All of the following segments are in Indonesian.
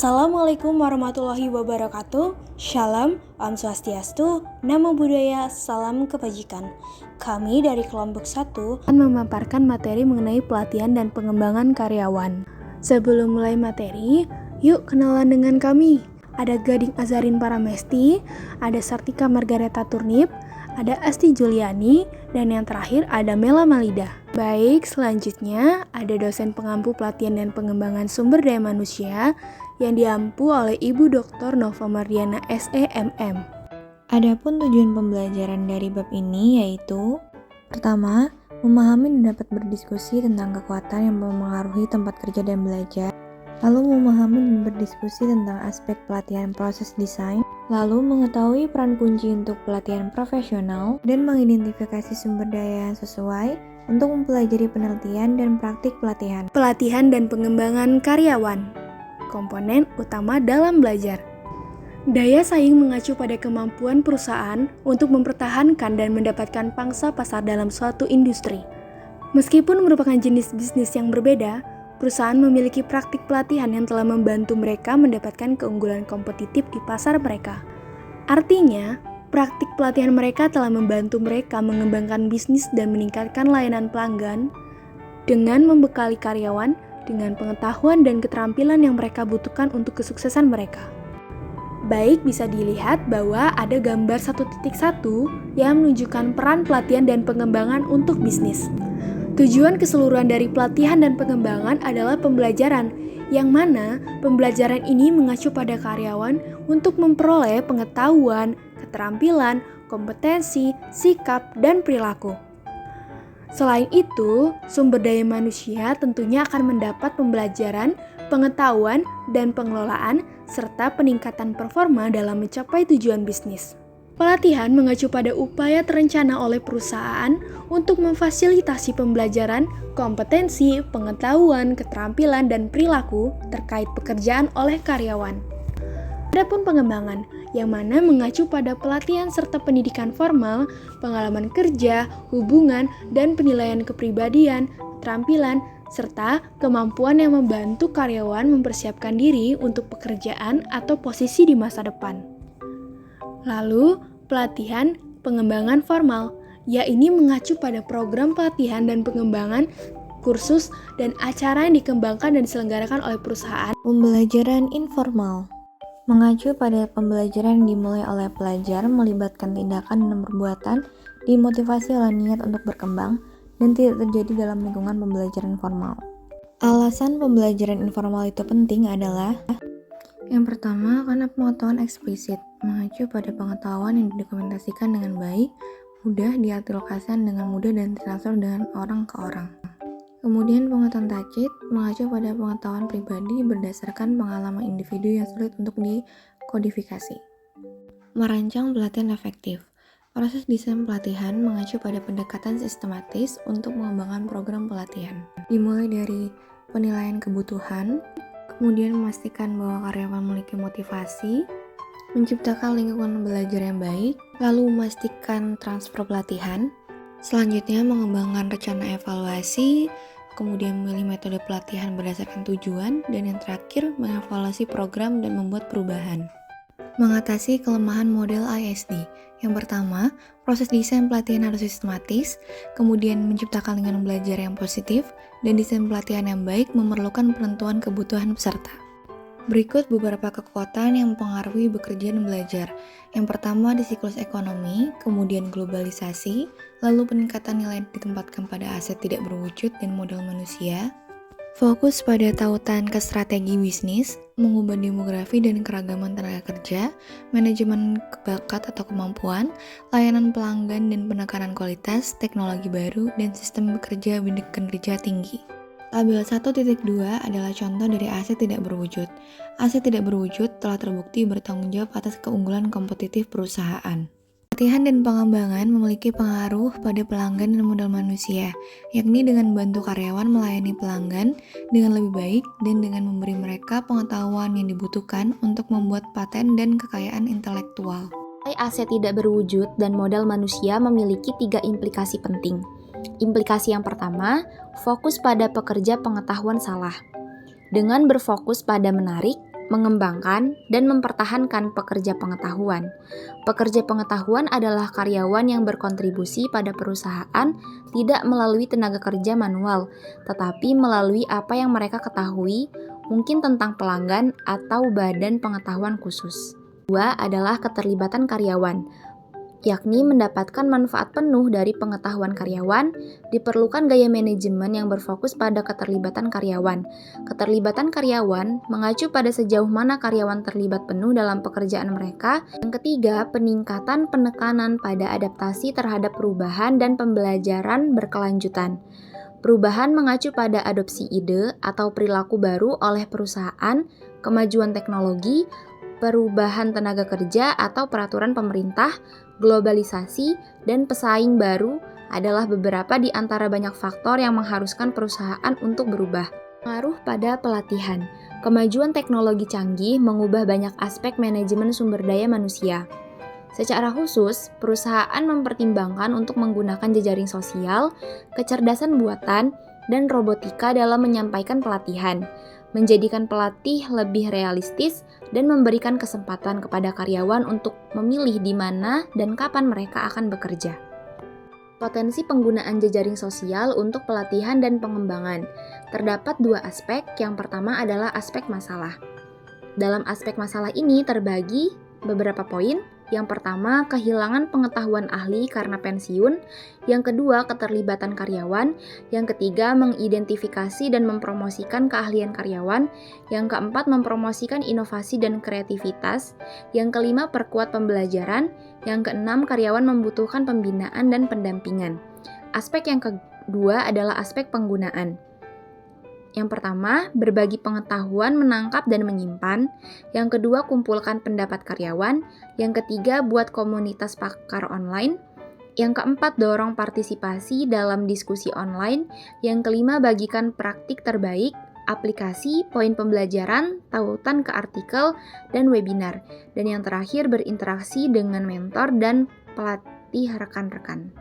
Assalamualaikum warahmatullahi wabarakatuh. Shalom, Om Swastiastu, Namo Buddhaya, Salam Kebajikan. Kami dari kelompok 1 akan memaparkan materi mengenai pelatihan dan pengembangan karyawan. Sebelum mulai materi, yuk kenalan dengan kami. Ada Gading Azarin Paramesti, ada Sartika Margareta Turnip, ada Asti Juliani, dan yang terakhir ada Mela Malida. Baik, selanjutnya ada dosen pengampu pelatihan dan pengembangan sumber daya manusia yang diampu oleh Ibu Dr. Nova Mardiana SEMM. Adapun tujuan pembelajaran dari bab ini yaitu: pertama, memahami dan dapat berdiskusi tentang kekuatan yang memengaruhi tempat kerja dan belajar, lalu memahami dan berdiskusi tentang aspek pelatihan proses desain, lalu mengetahui peran kunci untuk pelatihan profesional, dan mengidentifikasi sumber daya yang sesuai untuk mempelajari penelitian dan praktik pelatihan. Pelatihan dan pengembangan karyawan, komponen utama dalam belajar. Daya saing mengacu pada kemampuan perusahaan untuk mempertahankan dan mendapatkan pangsa pasar dalam suatu industri. Meskipun merupakan jenis bisnis yang berbeda, perusahaan memiliki praktik pelatihan yang telah membantu mereka mendapatkan keunggulan kompetitif di pasar mereka. Artinya, praktik pelatihan mereka telah membantu mereka mengembangkan bisnis dan meningkatkan layanan pelanggan dengan membekali karyawan dengan pengetahuan dan keterampilan yang mereka butuhkan untuk kesuksesan mereka. Baik, bisa dilihat bahwa ada gambar 1.1 yang menunjukkan peran pelatihan dan pengembangan untuk bisnis. Tujuan keseluruhan dari pelatihan dan pengembangan adalah pembelajaran, yang mana pembelajaran ini mengacu pada karyawan untuk memperoleh pengetahuan, keterampilan, kompetensi, sikap, dan perilaku. Selain itu, sumber daya manusia tentunya akan mendapat pembelajaran, pengetahuan, dan pengelolaan, serta peningkatan performa dalam mencapai tujuan bisnis. Pelatihan mengacu pada upaya terencana oleh perusahaan untuk memfasilitasi pembelajaran, kompetensi, pengetahuan, keterampilan, dan perilaku terkait pekerjaan oleh karyawan. Adapun pengembangan, yang mana mengacu pada pelatihan serta pendidikan formal, pengalaman kerja, hubungan, dan penilaian kepribadian, keterampilan, serta kemampuan yang membantu karyawan mempersiapkan diri untuk pekerjaan atau posisi di masa depan. Lalu, pelatihan pengembangan formal, yaitu mengacu pada program pelatihan dan pengembangan, kursus, dan acara yang dikembangkan dan diselenggarakan oleh perusahaan. Pembelajaran informal mengacu pada pembelajaran yang dimulai oleh pelajar, melibatkan tindakan dan perbuatan, dimotivasi oleh niat untuk berkembang, dan tidak terjadi dalam lingkungan pembelajaran formal. Alasan pembelajaran informal itu penting adalah: yang pertama, karena pengetahuan eksplisit, mengacu pada pengetahuan yang didokumentasikan dengan baik, mudah diaplikasikan dengan mudah dan ditransfer dengan orang ke orang. Kemudian pengetahuan tacit, mengacu pada pengetahuan pribadi berdasarkan pengalaman individu yang sulit untuk dikodifikasi. Merancang pelatihan efektif. Proses desain pelatihan mengacu pada pendekatan sistematis untuk mengembangkan program pelatihan. Dimulai dari penilaian kebutuhan, kemudian memastikan bahwa karyawan memiliki motivasi, menciptakan lingkungan belajar yang baik, lalu memastikan transfer pelatihan. Selanjutnya, mengembangkan rencana evaluasi, kemudian memilih metode pelatihan berdasarkan tujuan, dan yang terakhir, mengevaluasi program dan membuat perubahan. Mengatasi kelemahan model ISD. Yang pertama, proses desain pelatihan harus sistematis, kemudian menciptakan lingkungan belajar yang positif, dan desain pelatihan yang baik memerlukan penentuan kebutuhan peserta. Berikut beberapa kekuatan yang mempengaruhi bekerja dan belajar. Yang pertama di siklus ekonomi, kemudian globalisasi, lalu peningkatan nilai ditempatkan pada aset tidak berwujud dan modal manusia. Fokus pada tautan ke strategi bisnis, mengubah demografi dan keragaman tenaga kerja, manajemen bakat atau kemampuan, layanan pelanggan dan penekanan kualitas, teknologi baru, dan sistem bekerja kinerja tinggi. Tabel 1.2 adalah contoh dari aset tidak berwujud. Aset tidak berwujud telah terbukti bertanggung jawab atas keunggulan kompetitif perusahaan. Pelatihan dan pengembangan memiliki pengaruh pada pelanggan dan modal manusia, yakni dengan membantu karyawan melayani pelanggan dengan lebih baik dan dengan memberi mereka pengetahuan yang dibutuhkan untuk membuat paten dan kekayaan intelektual. Aset tidak berwujud dan modal manusia memiliki 3 implikasi penting. Implikasi yang pertama, fokus pada pekerja pengetahuan salah. Dengan berfokus pada menarik, mengembangkan, dan mempertahankan pekerja pengetahuan. Pekerja pengetahuan adalah karyawan yang berkontribusi pada perusahaan tidak melalui tenaga kerja manual, tetapi melalui apa yang mereka ketahui, mungkin tentang pelanggan atau badan pengetahuan khusus. Kedua adalah keterlibatan karyawan, yakni mendapatkan manfaat penuh dari pengetahuan karyawan. Diperlukan gaya manajemen yang berfokus pada keterlibatan karyawan. Keterlibatan karyawan mengacu pada sejauh mana karyawan terlibat penuh dalam pekerjaan mereka. Yang ketiga, peningkatan penekanan pada adaptasi terhadap perubahan dan pembelajaran berkelanjutan. Perubahan mengacu pada adopsi ide atau perilaku baru oleh perusahaan, kemajuan teknologi, perubahan tenaga kerja atau peraturan pemerintah, globalisasi, dan pesaing baru adalah beberapa di antara banyak faktor yang mengharuskan perusahaan untuk berubah. Pengaruh pada pelatihan. Kemajuan teknologi canggih mengubah banyak aspek manajemen sumber daya manusia. Secara khusus, perusahaan mempertimbangkan untuk menggunakan jejaring sosial, kecerdasan buatan, dan robotika dalam menyampaikan pelatihan, menjadikan pelatih lebih realistis, dan memberikan kesempatan kepada karyawan untuk memilih di mana dan kapan mereka akan bekerja. Potensi penggunaan jejaring sosial untuk pelatihan dan pengembangan. Terdapat dua aspek. Yang pertama adalah aspek masalah. Dalam aspek masalah ini terbagi beberapa poin. Yang pertama, kehilangan pengetahuan ahli karena pensiun. Yang kedua, keterlibatan karyawan. Yang ketiga, mengidentifikasi dan mempromosikan keahlian karyawan. Yang keempat, mempromosikan inovasi dan kreativitas. Yang kelima, perkuat pembelajaran. Yang keenam, karyawan membutuhkan pembinaan dan pendampingan. Aspek yang kedua adalah aspek penggunaan. Yang pertama, berbagi pengetahuan, menangkap dan menyimpan. Yang kedua, kumpulkan pendapat karyawan. Yang ketiga, buat komunitas pakar online. Yang keempat, dorong partisipasi dalam diskusi online. Yang kelima, bagikan praktik terbaik, aplikasi, poin pembelajaran, tautan ke artikel, dan webinar. Dan yang terakhir, berinteraksi dengan mentor dan pelatih rekan-rekan.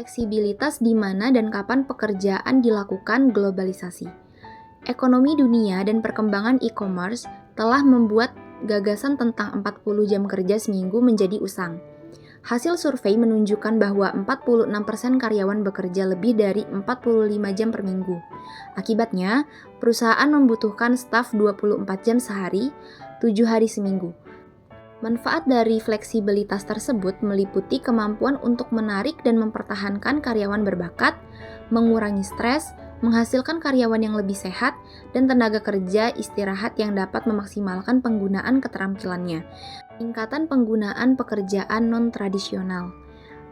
Fleksibilitas di mana dan kapan pekerjaan dilakukan. Globalisasi. Ekonomi dunia dan perkembangan e-commerce telah membuat gagasan tentang 40 jam kerja seminggu menjadi usang. Hasil survei menunjukkan bahwa 46% karyawan bekerja lebih dari 45 jam per minggu. Akibatnya, perusahaan membutuhkan staf 24 jam sehari, 7 hari seminggu. Manfaat dari fleksibilitas tersebut meliputi kemampuan untuk menarik dan mempertahankan karyawan berbakat, mengurangi stres, menghasilkan karyawan yang lebih sehat, dan tenaga kerja istirahat yang dapat memaksimalkan penggunaan keterampilannya. Peningkatan penggunaan pekerjaan non-tradisional.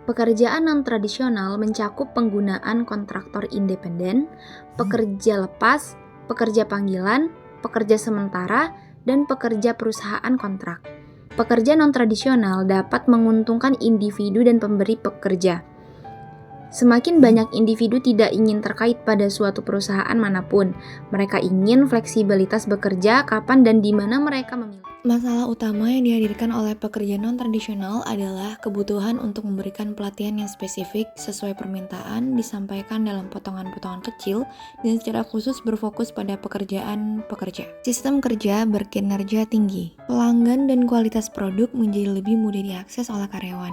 Pekerjaan non-tradisional mencakup penggunaan kontraktor independen, pekerja lepas, pekerja panggilan, pekerja sementara, dan pekerja perusahaan kontrak. Pekerja non-tradisional dapat menguntungkan individu dan pemberi pekerja. Semakin banyak individu tidak ingin terkait pada suatu perusahaan manapun. Mereka ingin fleksibilitas bekerja kapan dan di mana mereka memilih. Masalah utama yang dihadirkan oleh pekerja non-tradisional adalah kebutuhan untuk memberikan pelatihan yang spesifik sesuai permintaan disampaikan dalam potongan-potongan kecil dan secara khusus berfokus pada pekerjaan pekerja. Sistem kerja berkinerja tinggi. Pelanggan dan kualitas produk menjadi lebih mudah diakses oleh karyawan.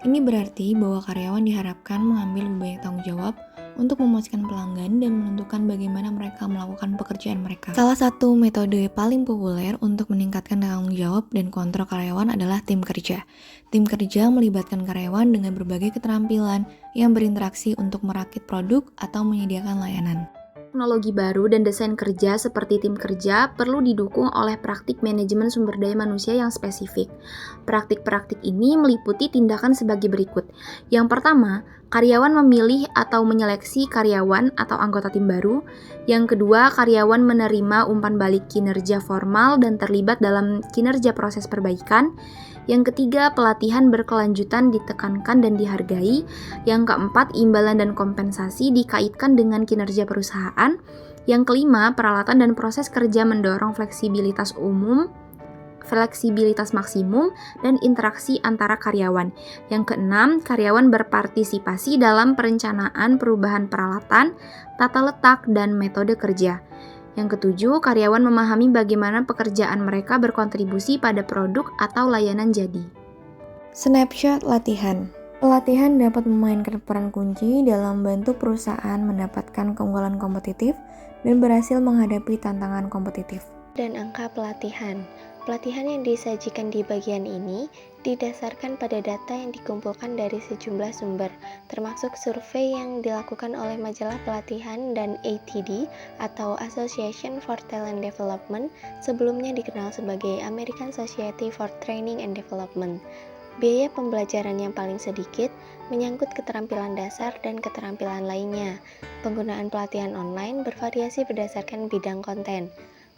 Ini berarti bahwa karyawan diharapkan mengambil lebih banyak tanggung jawab untuk memuaskan pelanggan dan menentukan bagaimana mereka melakukan pekerjaan mereka. Salah satu metode paling populer untuk meningkatkan tanggung jawab dan kontrol karyawan adalah tim kerja. Tim kerja melibatkan karyawan dengan berbagai keterampilan yang berinteraksi untuk merakit produk atau menyediakan layanan. Teknologi baru dan desain kerja seperti tim kerja perlu didukung oleh praktik manajemen sumber daya manusia yang spesifik. Praktik-praktik ini meliputi tindakan sebagai berikut. Yang pertama, karyawan memilih atau menyeleksi karyawan atau anggota tim baru. Yang kedua, karyawan menerima umpan balik kinerja formal dan terlibat dalam kinerja proses perbaikan. Yang ketiga, pelatihan berkelanjutan ditekankan dan dihargai. Yang keempat, imbalan dan kompensasi dikaitkan dengan kinerja perusahaan. Yang kelima, peralatan dan proses kerja mendorong fleksibilitas maksimum, dan interaksi antara karyawan. Yang keenam, karyawan berpartisipasi dalam perencanaan perubahan peralatan, tata letak, dan metode kerja. Yang ketujuh, karyawan memahami bagaimana pekerjaan mereka berkontribusi pada produk atau layanan jadi. Snapshot latihan. Pelatihan dapat memainkan peran kunci dalam membantu perusahaan mendapatkan keunggulan kompetitif dan berhasil menghadapi tantangan kompetitif. Dan angka pelatihan. Pelatihan yang disajikan di bagian ini didasarkan pada data yang dikumpulkan dari sejumlah sumber, termasuk survei yang dilakukan oleh majalah pelatihan dan ATD atau Association for Talent Development, sebelumnya dikenal sebagai American Society for Training and Development. Biaya pembelajaran yang paling sedikit menyangkut keterampilan dasar dan keterampilan lainnya. Penggunaan pelatihan online bervariasi berdasarkan bidang konten.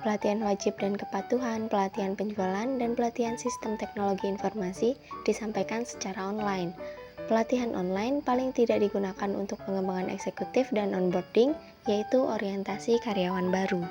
Pelatihan wajib dan kepatuhan, pelatihan penjualan, dan pelatihan sistem teknologi informasi disampaikan secara online. Pelatihan online paling tidak digunakan untuk pengembangan eksekutif dan onboarding, yaitu orientasi karyawan baru.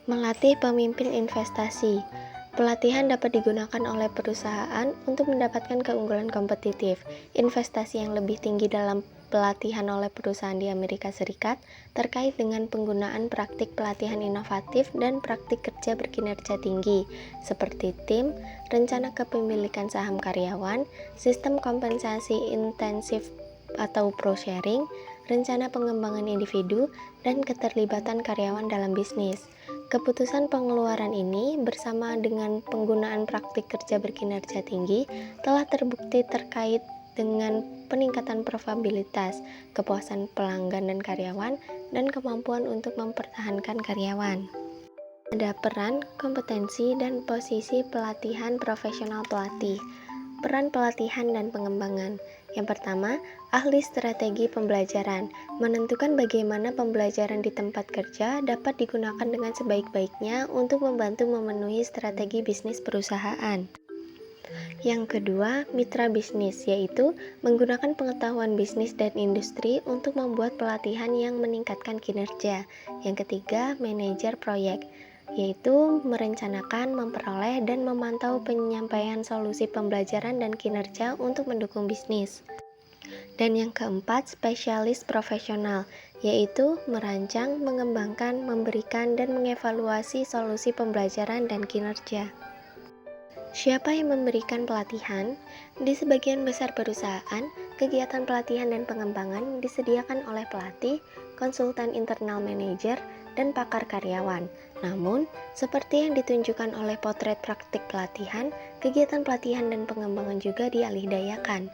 Melatih pemimpin investasi. Pelatihan dapat digunakan oleh perusahaan untuk mendapatkan keunggulan kompetitif. Investasi yang lebih tinggi dalam pelatihan oleh perusahaan di Amerika Serikat terkait dengan penggunaan praktik pelatihan inovatif dan praktik kerja berkinerja tinggi, seperti tim, rencana kepemilikan saham karyawan, sistem kompensasi intensif atau pro-sharing, rencana pengembangan individu, dan keterlibatan karyawan dalam bisnis. Keputusan pengeluaran ini bersama dengan penggunaan praktik kerja berkinerja tinggi telah terbukti terkait dengan peningkatan probabilitas, kepuasan pelanggan dan karyawan, dan kemampuan untuk mempertahankan karyawan. Ada peran, kompetensi, dan posisi pelatihan profesional pelatih. Peran pelatihan dan pengembangan. Yang pertama, ahli strategi pembelajaran, menentukan bagaimana pembelajaran di tempat kerja dapat digunakan dengan sebaik-baiknya untuk membantu memenuhi strategi bisnis perusahaan. Yang kedua, mitra bisnis, yaitu menggunakan pengetahuan bisnis dan industri untuk membuat pelatihan yang meningkatkan kinerja. Yang ketiga, manajer proyek, yaitu merencanakan, memperoleh, dan memantau penyampaian solusi pembelajaran dan kinerja untuk mendukung bisnis. Dan yang keempat, spesialis profesional, yaitu merancang, mengembangkan, memberikan, dan mengevaluasi solusi pembelajaran dan kinerja. Siapa yang memberikan pelatihan? Di sebagian besar perusahaan, kegiatan pelatihan dan pengembangan disediakan oleh pelatih, konsultan internal manajer, dan pakar karyawan. Namun, seperti yang ditunjukkan oleh potret praktik pelatihan, kegiatan pelatihan dan pengembangan juga dialihdayakan.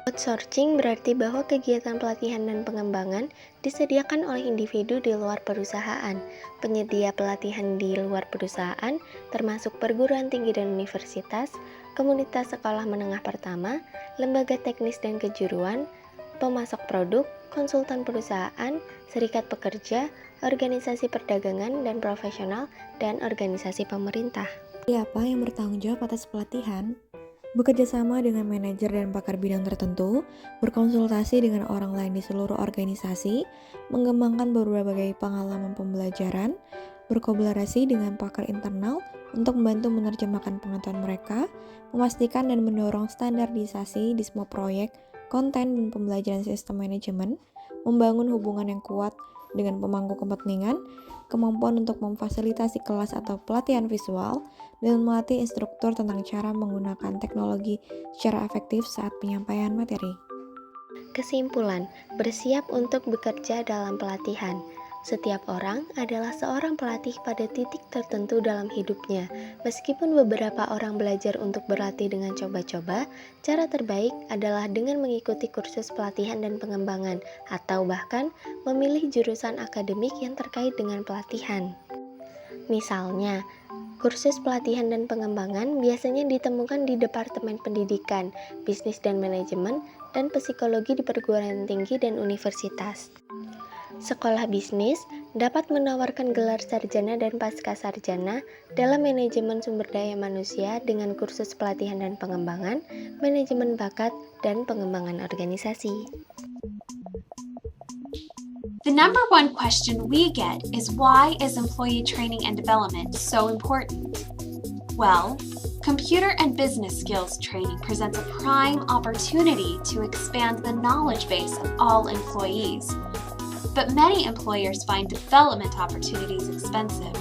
Outsourcing berarti bahwa kegiatan pelatihan dan pengembangan disediakan oleh individu di luar perusahaan. Penyedia pelatihan di luar perusahaan termasuk perguruan tinggi dan universitas, komunitas sekolah menengah pertama, lembaga teknis dan kejuruan, pemasok produk, konsultan perusahaan, serikat pekerja, organisasi perdagangan dan profesional, dan organisasi pemerintah. Siapa yang bertanggung jawab atas pelatihan? Bekerja sama dengan manajer dan pakar bidang tertentu, berkonsultasi dengan orang lain di seluruh organisasi, mengembangkan berbagai pengalaman pembelajaran, berkolaborasi dengan pakar internal untuk membantu menerjemahkan pengetahuan mereka, memastikan dan mendorong standarisasi di semua proyek, konten, dan pembelajaran sistem manajemen, membangun hubungan yang kuat dengan pemangku kepentingan, kemampuan untuk memfasilitasi kelas atau pelatihan visual, dan melatih instruktur tentang cara menggunakan teknologi secara efektif saat penyampaian materi. Kesimpulan, bersiap untuk bekerja dalam pelatihan. Setiap orang adalah seorang pelatih pada titik tertentu dalam hidupnya. Meskipun beberapa orang belajar untuk berlatih dengan coba-coba, cara terbaik adalah dengan mengikuti kursus pelatihan dan pengembangan, atau bahkan memilih jurusan akademik yang terkait dengan pelatihan. Misalnya, kursus pelatihan dan pengembangan biasanya ditemukan di Departemen Pendidikan, Bisnis dan Manajemen, dan Psikologi di perguruan tinggi dan universitas. Sekolah bisnis dapat menawarkan gelar sarjana dan pascasarjana dalam manajemen sumber daya manusia dengan kursus pelatihan dan pengembangan, manajemen bakat, dan pengembangan organisasi. The number one question we get is why is employee training and development so important? Well, computer and business skills training presents a prime opportunity to expand the knowledge base of all employees. but many employers find development opportunities expensive.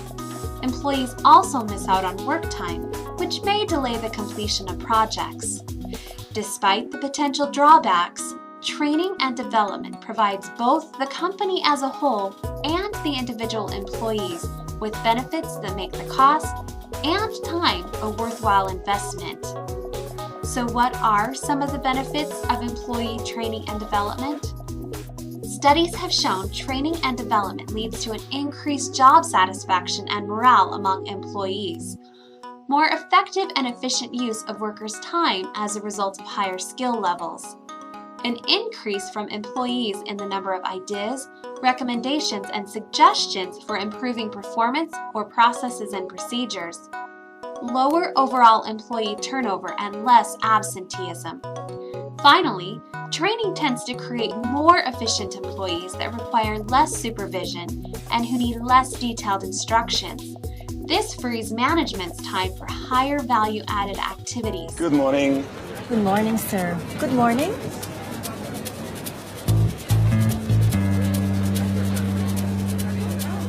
Employees also miss out on work time, which may delay the completion of projects. Despite the potential drawbacks, training and development provides both the company as a whole and the individual employees with benefits that make the cost and time a worthwhile investment. So what are some of the benefits of employee training and development? Studies have shown training and development leads to an increased job satisfaction and morale among employees, more effective and efficient use of workers' time as a result of higher skill levels, an increase from employees in the number of ideas, recommendations, and suggestions for improving performance or processes and procedures, lower overall employee turnover and less absenteeism. Finally, training tends to create more efficient employees that require less supervision and who need less detailed instructions. This frees management's time for higher value-added activities. Good morning. Good morning, sir. Good morning.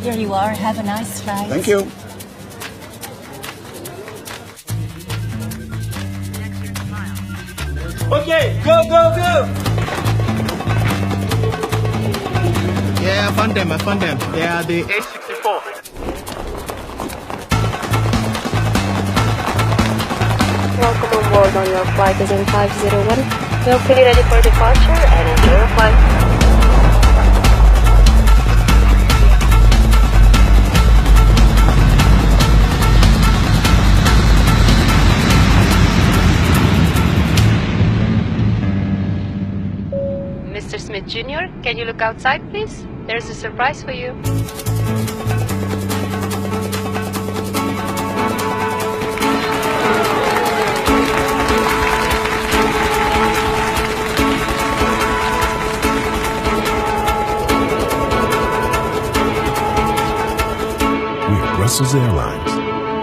Here you are. Have a nice flight. Thank you. Okay, go, go, go! Yeah, I found them. They are the 864. Welcome on board on your flight is in 501. We'll be ready for departure and enjoy your flight. Mr. Smith Jr., can you look outside, please? There's a surprise for you. We're Brussels Airlines.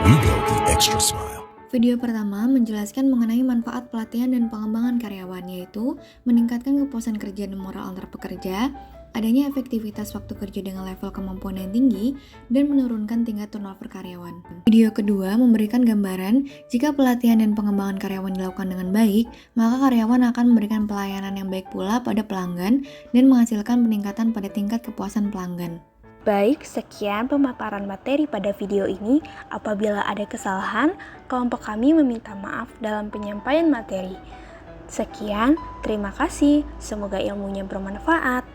We go the extra mile. Video pertama menjelaskan mengenai manfaat pelatihan dan pengembangan karyawan, yaitu meningkatkan kepuasan kerja dan moral antar pekerja, adanya efektivitas waktu kerja dengan level kemampuan yang tinggi, dan menurunkan tingkat turnover karyawan. Video kedua memberikan gambaran jika pelatihan dan pengembangan karyawan dilakukan dengan baik, maka karyawan akan memberikan pelayanan yang baik pula pada pelanggan dan menghasilkan peningkatan pada tingkat kepuasan pelanggan. Baik, sekian pemaparan materi pada video ini. Apabila ada kesalahan, kelompok kami meminta maaf dalam penyampaian materi. Sekian, terima kasih. Semoga ilmunya bermanfaat.